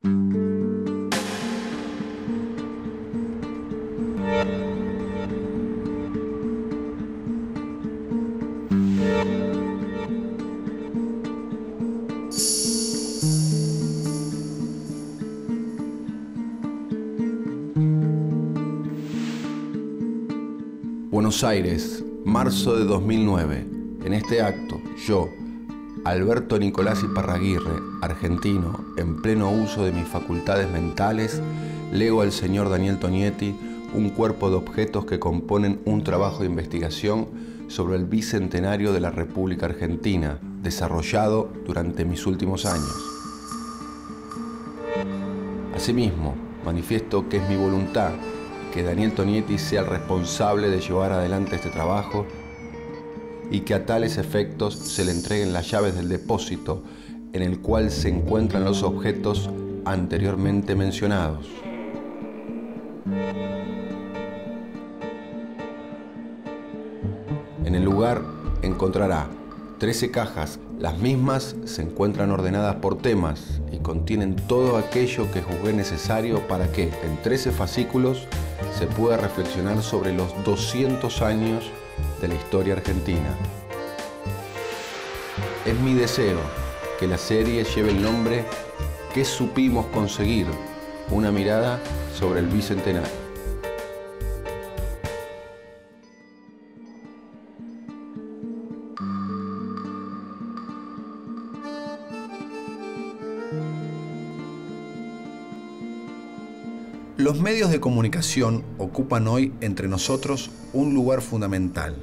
Buenos Aires, marzo de 2009. En este acto, yo, Alberto Nicolás Iparraguirre, argentino, en pleno uso de mis facultades mentales, lego al señor Daniel Tonietti un cuerpo de objetos que componen un trabajo de investigación sobre el bicentenario de la República Argentina, desarrollado durante mis últimos años. Asimismo, manifiesto que es mi voluntad que Daniel Tonietti sea el responsable de llevar adelante este trabajo y que a tales efectos se le entreguen las llaves del depósito en el cual se encuentran los objetos anteriormente mencionados. En el lugar encontrará 13 cajas. Las mismas se encuentran ordenadas por temas y contienen todo aquello que juzgué necesario para que, en 13 fascículos, se pueda reflexionar sobre los 200 años de la historia argentina. Es mi deseo que la serie lleve el nombre ¿Qué supimos conseguir? Una mirada sobre el bicentenario. Los medios de comunicación ocupan hoy entre nosotros un lugar fundamental.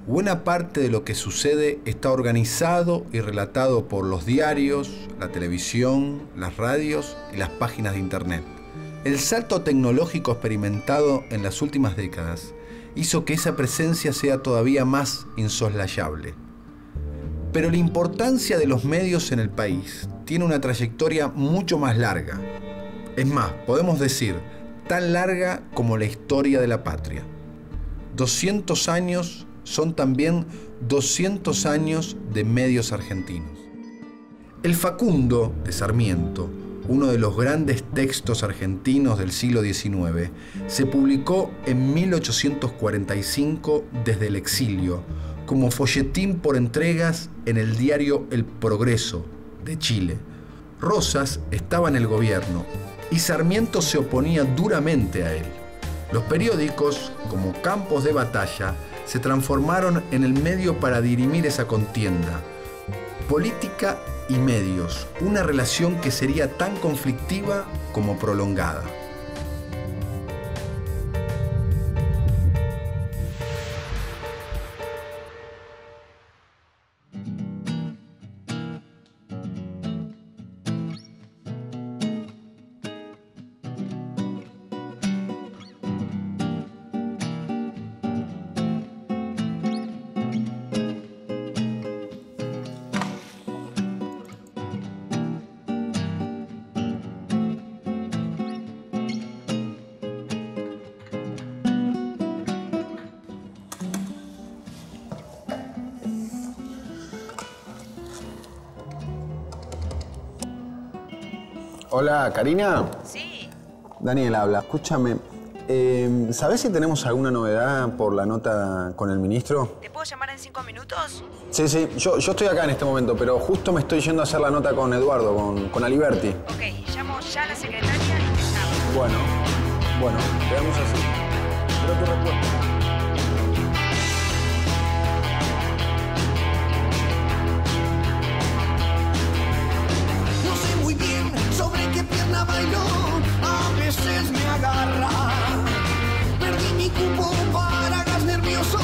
Buena parte de lo que sucede está organizado y relatado por los diarios, la televisión, las radios y las páginas de internet. El salto tecnológico experimentado en las últimas décadas hizo que esa presencia sea todavía más insoslayable. Pero la importancia de los medios en el país tiene una trayectoria mucho más larga. Es más, podemos decir, tan larga como la historia de la patria. 200 años son también 200 años de medios argentinos. El Facundo de Sarmiento, uno de los grandes textos argentinos del siglo XIX, se publicó en 1845 desde el exilio, como folletín por entregas en el diario El Progreso de Chile. Rosas estaba en el gobierno y Sarmiento se oponía duramente a él. Los periódicos, como campos de batalla, se transformaron en el medio para dirimir esa contienda. Política y medios, una relación que sería tan conflictiva como prolongada. Hola, Karina. Sí. Daniel habla. Escúchame, ¿sabés si tenemos alguna novedad por la nota con el ministro? ¿Te puedo llamar en 5 minutos? Sí, yo estoy acá en este momento, pero justo me estoy yendo a hacer la nota con Eduardo, con Aliberti. Ok, llamo ya a la secretaria y te llamo. Bueno, quedamos así. Espero tu respuesta. Bailó, a veces me agarra. Perdí mi cupo para gas nervioso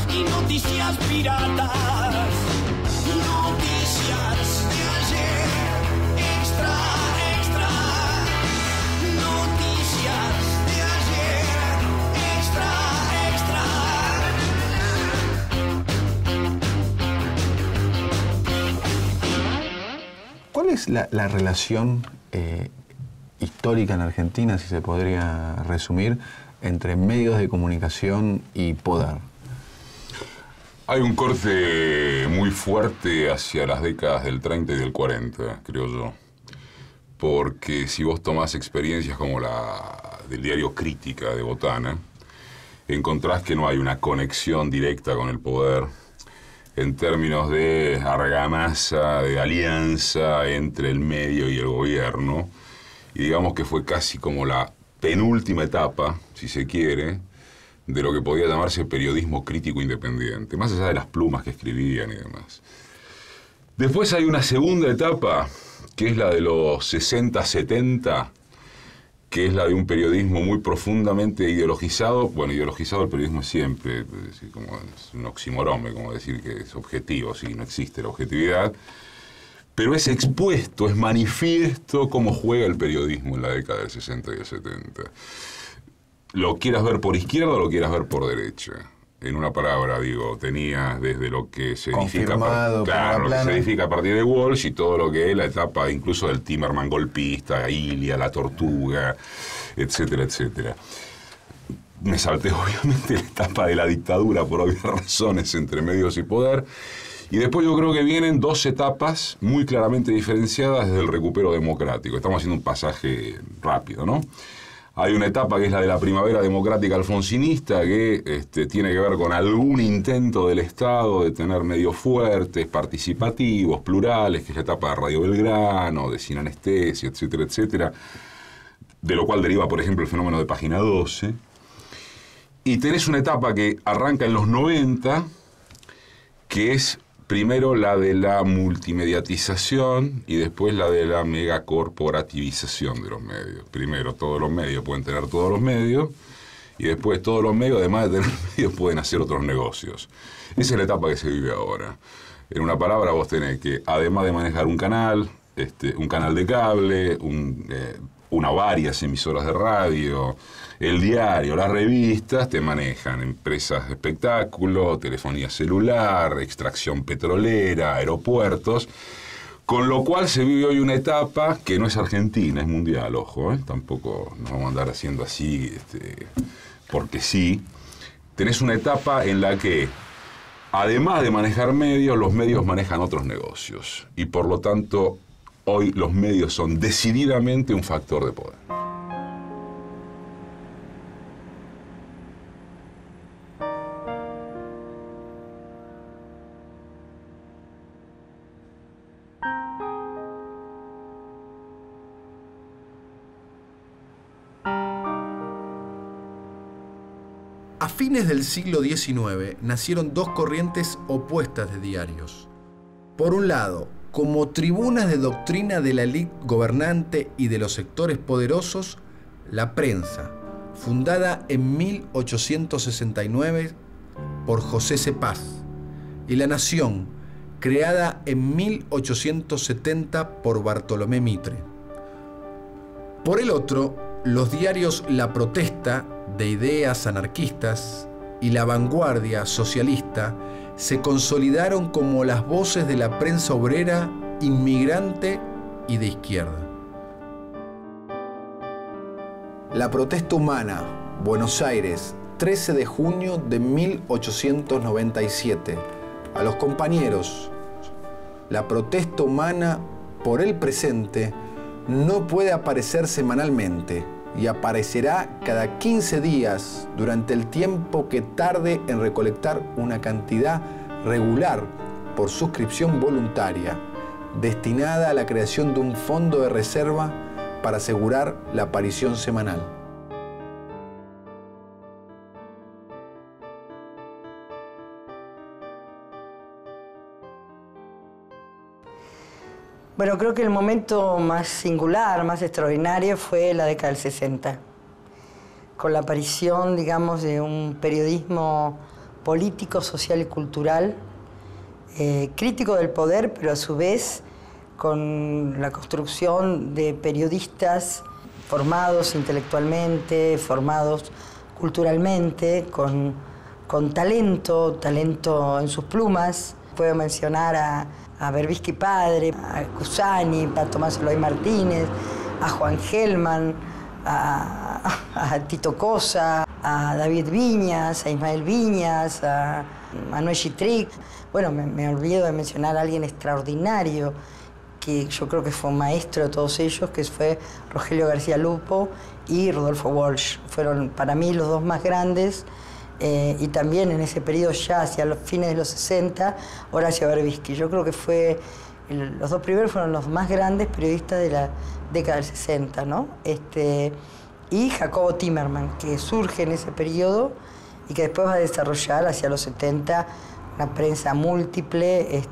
y noticias piratas. Noticias de ayer, extra. Noticias de ayer, extra. ¿Cuál es la relación histórica en Argentina, si se podría resumir, entre medios de comunicación y poder? Hay un corte muy fuerte hacia las décadas del 30 y del 40, creo yo. porque si vos tomás experiencias como la del diario Crítica de Botana, encontrás que no hay una conexión directa con el poder en términos de argamasa, de alianza entre el medio y el gobierno, y digamos que fue casi como la penúltima etapa, si se quiere, de lo que podía llamarse periodismo crítico independiente, más allá de las plumas que escribían y demás. Después hay una segunda etapa, que es la de los 60, 70, que es la de un periodismo muy profundamente ideologizado. Bueno, ideologizado el periodismo siempre, es decir, como es un oxímoron, como decir que es objetivo, sí, no existe la objetividad, pero es expuesto, es manifiesto cómo juega el periodismo en la década del 60 y el 70. Lo quieras ver por izquierda o lo quieras ver por derecha. En una palabra, digo, tenías desde lo que se edifica, claro, lo que se edifica a partir de Walsh y todo lo que es la etapa incluso del Timerman golpista, Ilia, la Tortuga, etcétera, etcétera. Me salté obviamente la etapa de la dictadura por obvias razones entre medios y poder. Y después yo creo que vienen dos etapas muy claramente diferenciadas desde el recupero democrático. Estamos haciendo un pasaje rápido, ¿no? Hay una etapa que es la de la primavera democrática alfonsinista, que tiene que ver con algún intento del Estado de tener medios fuertes, participativos, plurales, que es la etapa de Radio Belgrano, de Sin Anestesia, etcétera, etcétera, de lo cual deriva, por ejemplo, el fenómeno de Página 12. Y tenés una etapa que arranca en los 90, que es primero la de la multimediatización y después la de la megacorporativización de los medios. Primero, todos los medios pueden tener todos los medios y después todos los medios, además de tener medios, pueden hacer otros negocios. Esa es la etapa que se vive ahora. En una palabra, vos tenés que, además de manejar un canal de cable, una o varias emisoras de radio, el diario, las revistas, te manejan empresas de espectáculo, telefonía celular, extracción petrolera, aeropuertos, con lo cual se vive hoy una etapa que no es argentina, es mundial, ojo, tampoco nos vamos a andar haciendo así, porque sí. Tenés una etapa en la que, además de manejar medios, los medios manejan otros negocios, y por lo tanto, hoy los medios son decididamente un factor de poder. A fines del siglo XIX nacieron dos corrientes opuestas de diarios. Por un lado, como tribunas de doctrina de la élite gobernante y de los sectores poderosos, la prensa, fundada en 1869 por José Cepaz, y La Nación, creada en 1870 por Bartolomé Mitre. Por el otro, los diarios La Protesta, de ideas anarquistas, y La Vanguardia socialista se consolidaron como las voces de la prensa obrera, inmigrante y de izquierda. La Protesta Humana, Buenos Aires, 13 de junio de 1897. A los compañeros, la protesta humana por el presente no puede aparecer semanalmente y aparecerá cada 15 días durante el tiempo que tarde en recolectar una cantidad regular por suscripción voluntaria, destinada a la creación de un fondo de reserva para asegurar la aparición semanal. Bueno, creo que el momento más singular, más extraordinario fue la década del 60, con la aparición, digamos, de un periodismo político, social y cultural, crítico del poder, pero a su vez con la construcción de periodistas formados intelectualmente, formados culturalmente, con talento en sus plumas. Puedo mencionar a Berbisky padre, a Cusani, a Tomás Eloy Martínez, a Juan Gelman, a Tito Cosa, a David Viñas, a Ismael Viñas, a Manuel Chitric. Bueno, me olvido de mencionar a alguien extraordinario que yo creo que fue un maestro de todos ellos, que fue Rogelio García Lupo y Rodolfo Walsh. Fueron para mí los dos más grandes, y también en ese periodo ya hacia los fines de los 60, Horacio Berbisky. Yo creo que los dos primeros fueron los más grandes periodistas de la década del 60, ¿no? Y Jacobo Timerman, que surge en ese periodo y que después va a desarrollar hacia los 70 una prensa múltiple,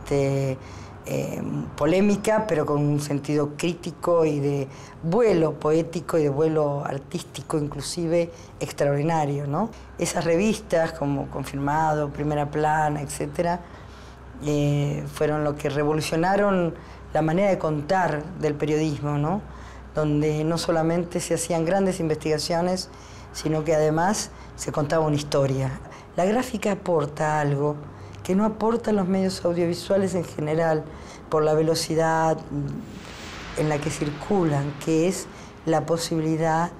polémica, pero con un sentido crítico y de vuelo poético y de vuelo artístico inclusive extraordinario, ¿no? Esas revistas como Confirmado, Primera Plana, etcétera, fueron lo que revolucionaron la manera de contar del periodismo, ¿no? Donde no solamente se hacían grandes investigaciones, sino que además se contaba una historia. La gráfica aporta algo que no aportan los medios audiovisuales en general, por la velocidad en la que circulan, que es la posibilidad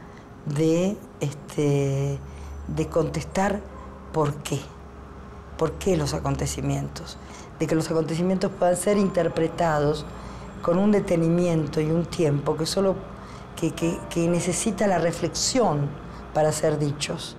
de contestar por qué los acontecimientos, de que los acontecimientos puedan ser interpretados con un detenimiento y un tiempo que necesita la reflexión para ser dichos.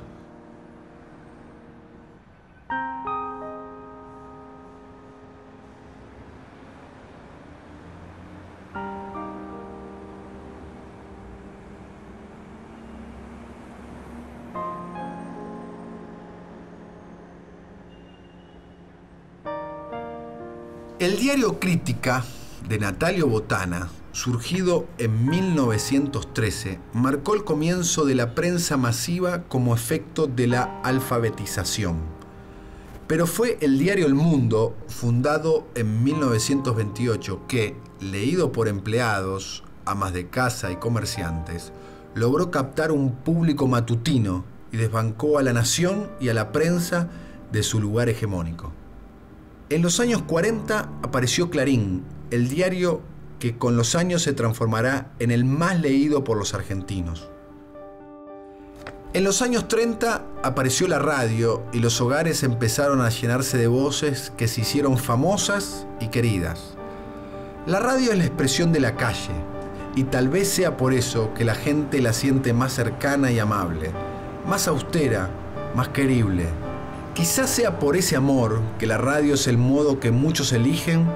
El diario Crítica de Natalio Botana, surgido en 1913, marcó el comienzo de la prensa masiva como efecto de la alfabetización. Pero fue el diario El Mundo, fundado en 1928, que, leído por empleados, amas de casa y comerciantes, logró captar un público matutino y desbancó a la nación y a la prensa de su lugar hegemónico. En los años 40 apareció Clarín, el diario que con los años se transformará en el más leído por los argentinos. En los años 30 apareció la radio y los hogares empezaron a llenarse de voces que se hicieron famosas y queridas. La radio es la expresión de la calle y tal vez sea por eso que la gente la siente más cercana y amable, más austera, más querible. Quizás sea por ese amor que la radio es el modo que muchos eligen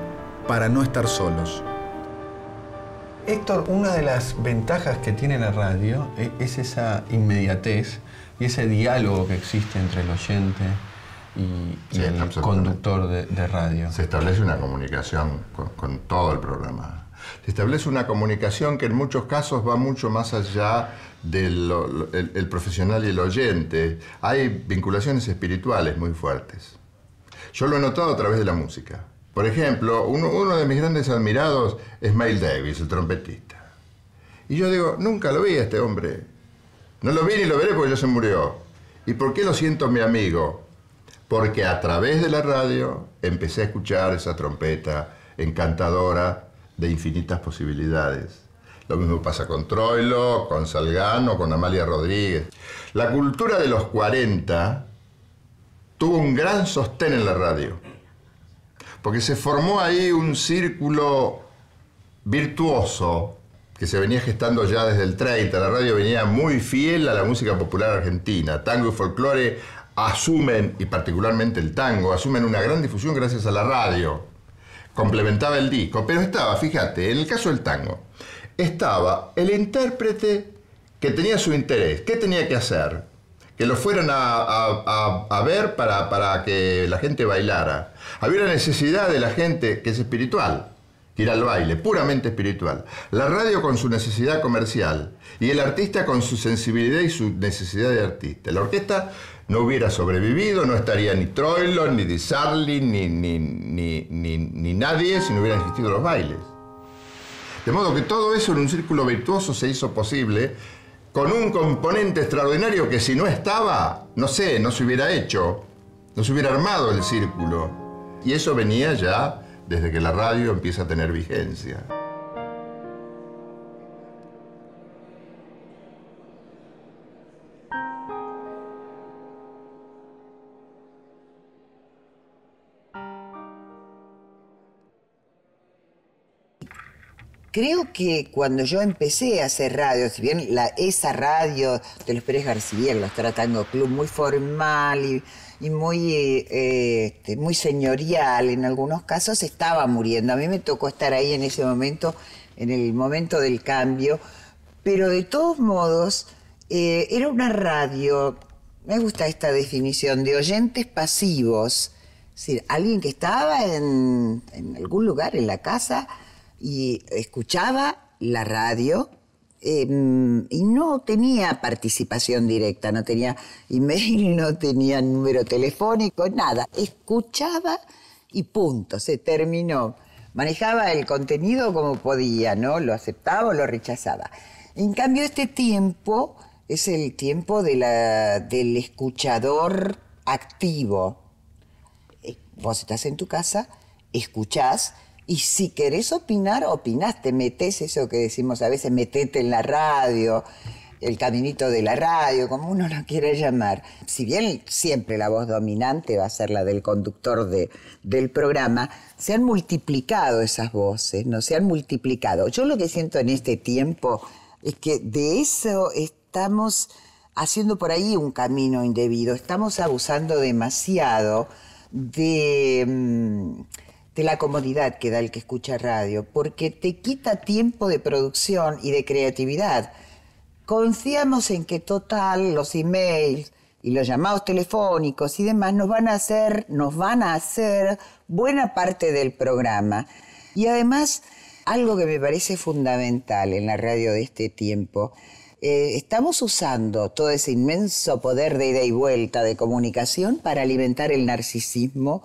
para no estar solos. Héctor, una de las ventajas que tiene la radio es esa inmediatez y ese diálogo que existe entre el oyente y el conductor de radio. Se establece una comunicación con todo el programa. Se establece una comunicación que en muchos casos va mucho más allá del profesional y el oyente. Hay vinculaciones espirituales muy fuertes. Yo lo he notado a través de la música. Por ejemplo, uno de mis grandes admirados es Miles Davis, el trompetista. Y yo digo, nunca lo vi a este hombre. No lo vi ni lo veré porque ya se murió. ¿Y por qué lo siento mi amigo? Porque a través de la radio empecé a escuchar esa trompeta encantadora de infinitas posibilidades. Lo mismo pasa con Troilo, con Salgano, con Amalia Rodríguez. La cultura de los 40 tuvo un gran sostén en la radio, porque se formó ahí un círculo virtuoso que se venía gestando ya desde el 30. La radio venía muy fiel a la música popular argentina. Tango y folclore asumen, y particularmente el tango, asumen una gran difusión gracias a la radio. Complementaba el disco, pero estaba, fíjate, en el caso del tango, estaba el intérprete que tenía su interés. ¿Qué tenía que hacer? Que lo fueran a ver para que la gente bailara. Había una necesidad de la gente que es espiritual, que ir al baile, puramente espiritual. La radio con su necesidad comercial y el artista con su sensibilidad y su necesidad de artista. La orquesta no hubiera sobrevivido, no estaría ni Troilo, ni Di Sarli, ni nadie si no hubieran existido los bailes. De modo que todo eso en un círculo virtuoso se hizo posible con un componente extraordinario que si no estaba, no sé, no se hubiera hecho, no se hubiera armado el círculo. Y eso venía ya desde que la radio empieza a tener vigencia. Creo que cuando yo empecé a hacer radio, si bien esa radio de los Pérez García, los Tango Club, muy formal y muy señorial en algunos casos, estaba muriendo. A mí me tocó estar ahí en ese momento, en el momento del cambio, pero de todos modos era una radio, me gusta esta definición, de oyentes pasivos. Es decir, alguien que estaba en algún lugar, en la casa, y escuchaba la radio y no tenía participación directa, no tenía email, no tenía número telefónico, nada. Escuchaba y punto, se terminó. Manejaba el contenido como podía, ¿no? Lo aceptaba o lo rechazaba. En cambio, este tiempo es el tiempo del escuchador activo. Vos estás en tu casa, escuchás, y si querés opinar, opinás, te metés, eso que decimos a veces, metete en la radio, el caminito de la radio, como uno lo quiera llamar. Si bien siempre la voz dominante va a ser la del conductor del programa, se han multiplicado esas voces, ¿no? Se han multiplicado. Yo lo que siento en este tiempo es que de eso estamos haciendo por ahí un camino indebido, estamos abusando demasiado de la comodidad que da el que escucha radio, porque te quita tiempo de producción y de creatividad. Confiamos en que total los emails y los llamados telefónicos y demás nos van a hacer buena parte del programa. Y además, algo que me parece fundamental en la radio de este tiempo, estamos usando todo ese inmenso poder de ida y vuelta de comunicación para alimentar el narcisismo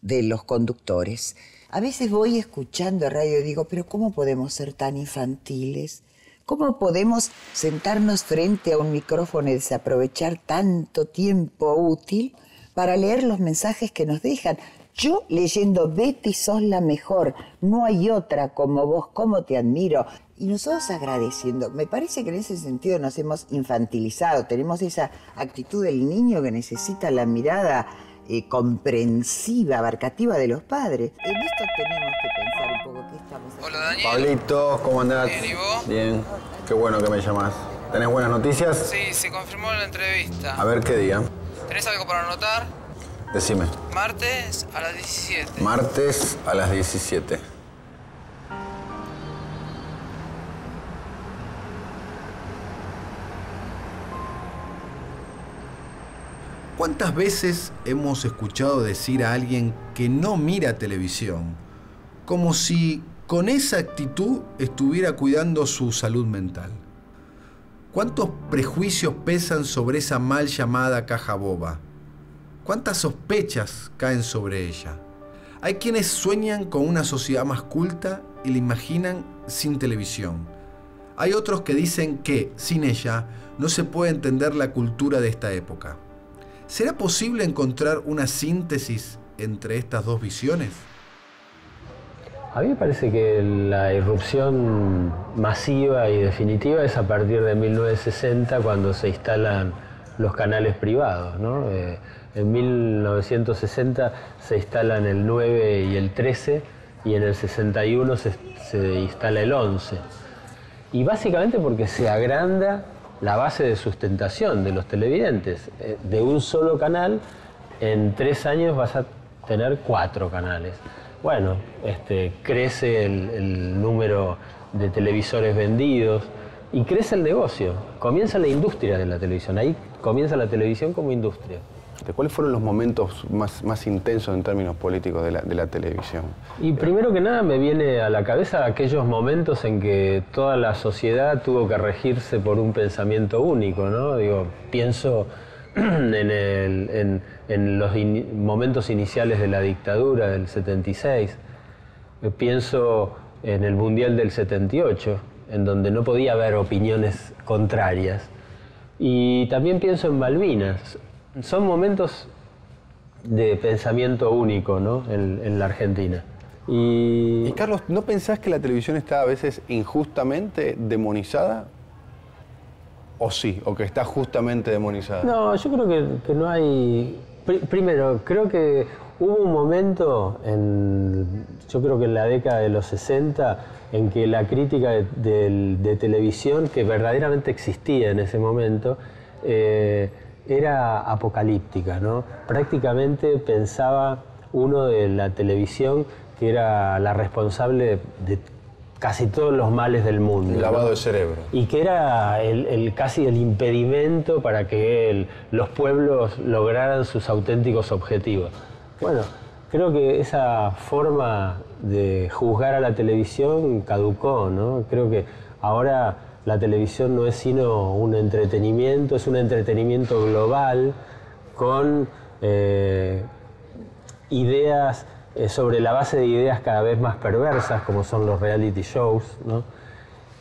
de los conductores. A veces voy escuchando radio y digo, pero ¿cómo podemos ser tan infantiles? ¿Cómo podemos sentarnos frente a un micrófono y desaprovechar tanto tiempo útil para leer los mensajes que nos dejan? Yo leyendo Betty, sos la mejor, no hay otra como vos, cómo te admiro. Y nosotros agradeciendo, me parece que en ese sentido nos hemos infantilizado, tenemos esa actitud del niño que necesita la mirada comprensiva, abarcativa de los padres. En esto tenemos que pensar un poco qué estamos haciendo. Hola, Daniel. Pablito, ¿cómo andás? Bien, ¿y vos? Bien, qué bueno que me llamás. ¿Tenés buenas noticias? Sí, se confirmó la entrevista. A ver qué día. ¿Tenés algo para anotar? Decime. Martes a las 17. Martes a las 17. ¿Cuántas veces hemos escuchado decir a alguien que no mira televisión, como si con esa actitud estuviera cuidando su salud mental? ¿Cuántos prejuicios pesan sobre esa mal llamada caja boba? ¿Cuántas sospechas caen sobre ella? Hay quienes sueñan con una sociedad más culta y la imaginan sin televisión. Hay otros que dicen que, sin ella, no se puede entender la cultura de esta época. ¿Será posible encontrar una síntesis entre estas dos visiones? A mí me parece que la irrupción masiva y definitiva es a partir de 1960, cuando se instalan los canales privados, ¿no? En 1960 se instalan el 9 y el 13, y en el 61 se instala el 11. Y básicamente porque se agranda la base de sustentación de los televidentes. De un solo canal, en 3 años vas a tener 4 canales. Bueno, crece el número de televisores vendidos y crece el negocio. Comienza la industria de la televisión. Ahí comienza la televisión como industria. ¿Cuáles fueron los momentos más intensos en términos políticos de la televisión? Y primero que nada me viene a la cabeza aquellos momentos en que toda la sociedad tuvo que regirse por un pensamiento único, ¿no? Digo, pienso en los momentos iniciales de la dictadura del 76, pienso en el Mundial del 78, en donde no podía haber opiniones contrarias. Y también pienso en Malvinas. Son momentos de pensamiento único, ¿no? en la Argentina. Y Carlos, ¿no pensás que la televisión está a veces injustamente demonizada? ¿O sí? ¿O que está justamente demonizada? No, yo creo que no hay... Primero, creo que hubo un momento, yo creo que en la década de los 60, en que la crítica de televisión, que verdaderamente existía en ese momento, era apocalíptica, ¿no? Prácticamente pensaba uno de la televisión que era la responsable de casi todos los males del mundo. El lavado, ¿no?, de cerebro. Y que era casi el impedimento para que los pueblos lograran sus auténticos objetivos. Bueno, creo que esa forma de juzgar a la televisión caducó, ¿no? Creo que ahora la televisión no es sino un entretenimiento, es un entretenimiento global con ideas, sobre la base de ideas cada vez más perversas, como son los reality shows, ¿no?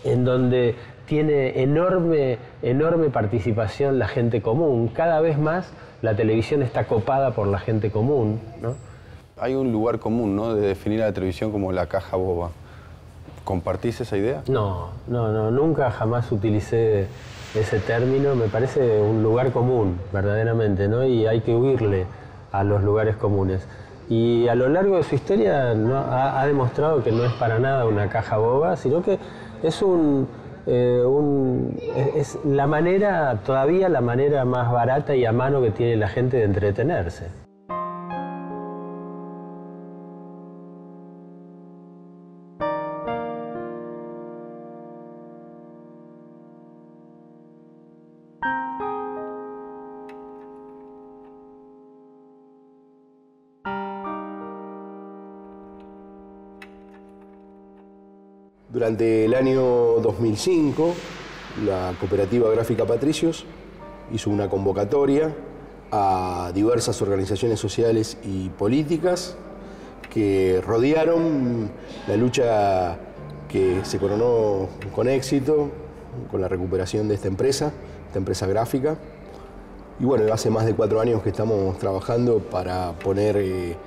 En donde tiene enorme participación la gente común. Cada vez más la televisión está copada por la gente común, ¿no? Hay un lugar común, ¿no?, de definir a la televisión como la caja boba. ¿Compartís esa idea? No, nunca jamás utilicé ese término. Me parece un lugar común, verdaderamente, ¿no? Y hay que huirle a los lugares comunes. Y a lo largo de su historia ha demostrado que no es para nada una caja boba, sino que es es la manera, todavía la manera más barata y a mano que tiene la gente de entretenerse. Durante el año 2005, la Cooperativa Gráfica Patricios hizo una convocatoria a diversas organizaciones sociales y políticas que rodearon la lucha que se coronó con éxito con la recuperación de esta empresa gráfica. Y bueno, hace más de 4 años que estamos trabajando para poner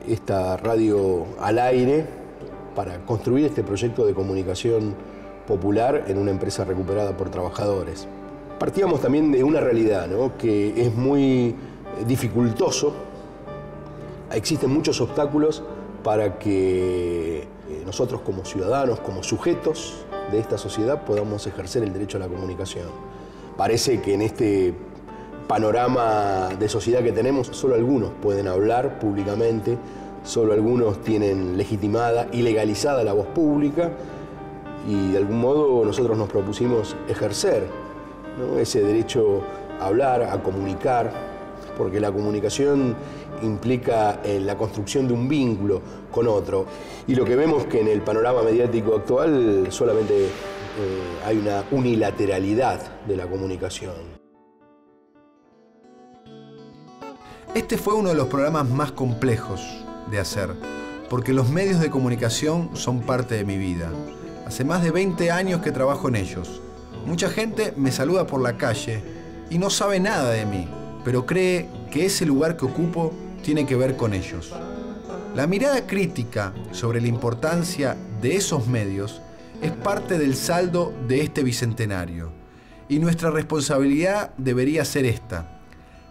esta radio al aire, para construir este proyecto de comunicación popular en una empresa recuperada por trabajadores. Partíamos también de una realidad, ¿no?, que es muy dificultoso. Existen muchos obstáculos para que nosotros como ciudadanos, como sujetos de esta sociedad, podamos ejercer el derecho a la comunicación. Parece que en este panorama de sociedad que tenemos, solo algunos pueden hablar públicamente, solo algunos tienen legitimada y legalizada la voz pública, y de algún modo nosotros nos propusimos ejercer, ¿no?, ese derecho a hablar, a comunicar, porque la comunicación implica la construcción de un vínculo con otro. Y lo que vemos que en el panorama mediático actual solamente hay una unilateralidad de la comunicación. Este fue uno de los programas más complejos de hacer, porque los medios de comunicación son parte de mi vida. Hace más de 20 años que trabajo en ellos. Mucha gente me saluda por la calle y no sabe nada de mí, pero cree que ese lugar que ocupo tiene que ver con ellos. La mirada crítica sobre la importancia de esos medios es parte del saldo de este bicentenario, y nuestra responsabilidad debería ser esta.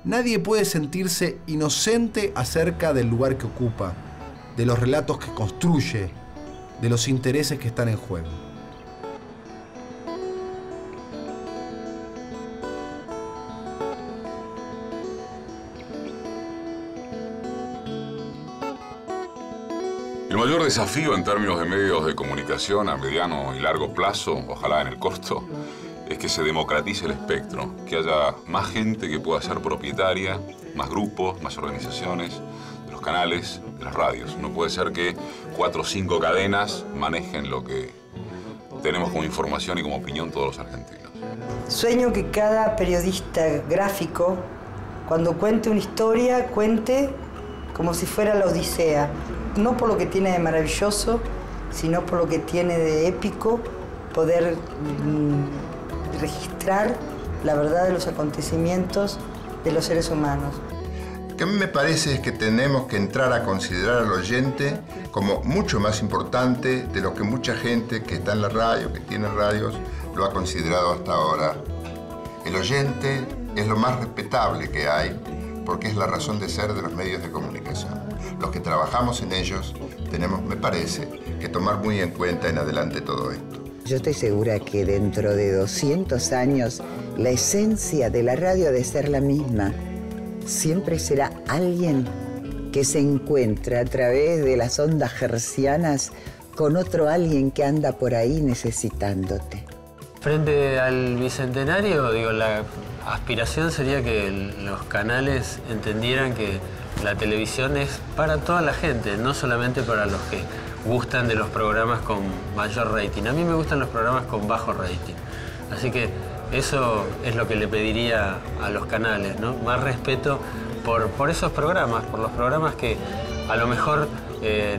Nadie puede sentirse inocente acerca del lugar que ocupa, de los relatos que construye, de los intereses que están en juego. El mayor desafío en términos de medios de comunicación a mediano y largo plazo, ojalá en el corto, es que se democratice el espectro, que haya más gente que pueda ser propietaria, más grupos, más organizaciones, de los canales, de las radios. No puede ser que 4 o 5 cadenas manejen lo que tenemos como información y como opinión todos los argentinos. Sueño que cada periodista gráfico, cuando cuente una historia, cuente como si fuera la Odisea. No por lo que tiene de maravilloso, sino por lo que tiene de épico, poder registrar la verdad de los acontecimientos de los seres humanos. Lo que a mí me parece es que tenemos que entrar a considerar al oyente como mucho más importante de lo que mucha gente que está en la radio, que tiene radios, lo ha considerado hasta ahora. El oyente es lo más respetable que hay, porque es la razón de ser de los medios de comunicación. Los que trabajamos en ellos tenemos, me parece, que tomar muy en cuenta en adelante todo esto. Yo estoy segura que dentro de 200 años la esencia de la radio ha de ser la misma. Siempre será alguien que se encuentra a través de las ondas hercianas con otro alguien que anda por ahí necesitándote. Frente al Bicentenario, digo, la aspiración sería que los canales entendieran que la televisión es para toda la gente, no solamente para los que gustan de los programas con mayor rating. A mí me gustan los programas con bajo rating. Así que eso es lo que le pediría a los canales, ¿no? Más respeto por esos programas, por los programas que a lo mejor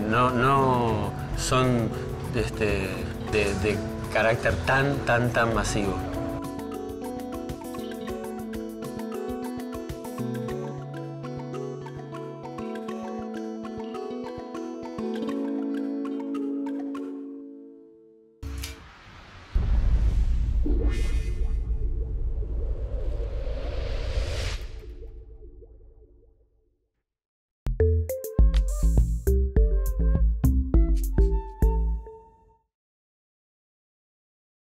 no son de carácter tan masivo.